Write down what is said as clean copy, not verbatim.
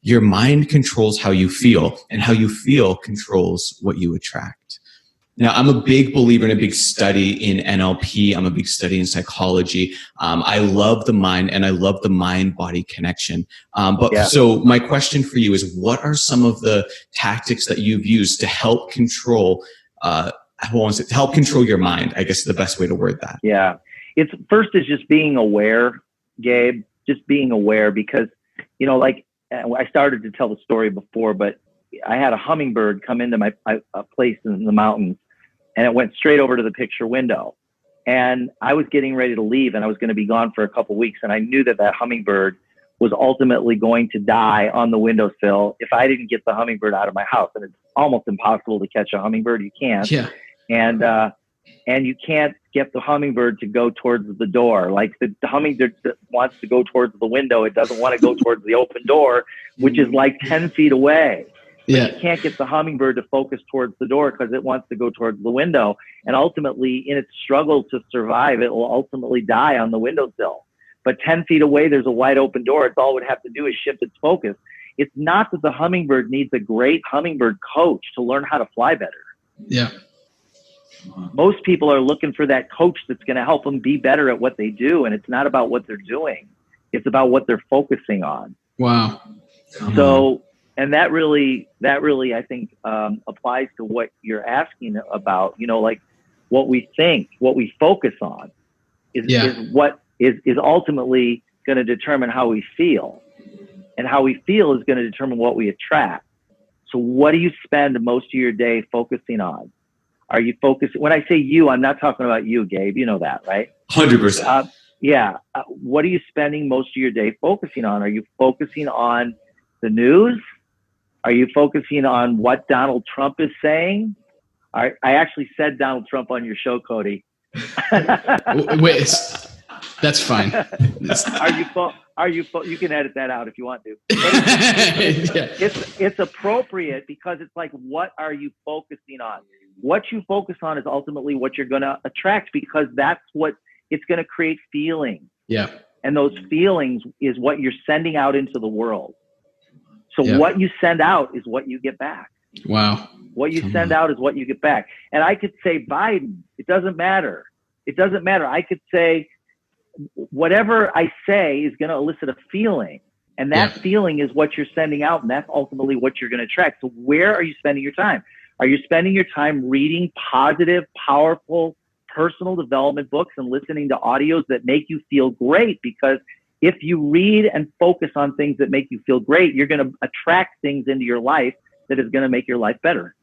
your mind controls how you feel, and how you feel controls what you attract. Now, I'm a big believer in a big study in NLP. I'm a big study in psychology. I love the mind, and I love the mind-body connection. So my question for you is, what are some of the tactics that you've used to help control, to help control your mind? I guess is the best way to word that. Yeah. First is just being aware, Gabe, just being aware, because, like I started to tell the story before, but I had a hummingbird come into my place in the mountains, and it went straight over to the picture window. And I was getting ready to leave, and I was going to be gone for a couple of weeks. And I knew that hummingbird was ultimately going to die on the windowsill if I didn't get the hummingbird out of my house. And it's almost impossible to catch a hummingbird. You can't. Yeah. And you can't get the hummingbird to go towards the door. Like the hummingbird wants to go towards the window. It doesn't want to go towards the open door, which is like 10 feet away. Yeah. You can't get the hummingbird to focus towards the door because it wants to go towards the window. And ultimately, in its struggle to survive, it will ultimately die on the windowsill. But 10 feet away, there's a wide open door. It's all it would have to do is shift its focus. It's not that the hummingbird needs a great hummingbird coach to learn how to fly better. Yeah. Most people are looking for that coach that's going to help them be better at what they do. And it's not about what they're doing. It's about what they're focusing on. Wow. So, and that really, I think, applies to what you're asking about, like what we think, what we focus on is what is ultimately going to determine how we feel, and how we feel is going to determine what we attract. So what do you spend most of your day focusing on? Are you focusing? When I say you, I'm not talking about you, Gabe. You know that, right? 100%. What are you spending most of your day focusing on? Are you focusing on the news? Are you focusing on what Donald Trump is saying? I actually said Donald Trump on your show, Cody. Wait, that's fine. You can edit that out if you want to. Yeah. It's appropriate because it's like, what are you focusing on? What you focus on is ultimately what you're going to attract, because that's what it's going to create feelings. Yeah. And those feelings is what you're sending out into the world. So what you send out is what you get back. Wow. What you send out is what you get back. And I could say Biden. It doesn't matter. It doesn't matter. I could say whatever I say is going to elicit a feeling. And that feeling is what you're sending out. And that's ultimately what you're going to attract. So where are you spending your time? Are you spending your time reading positive, powerful, personal development books and listening to audios that make you feel great? Because if you read and focus on things that make you feel great, you're going to attract things into your life that is going to make your life better.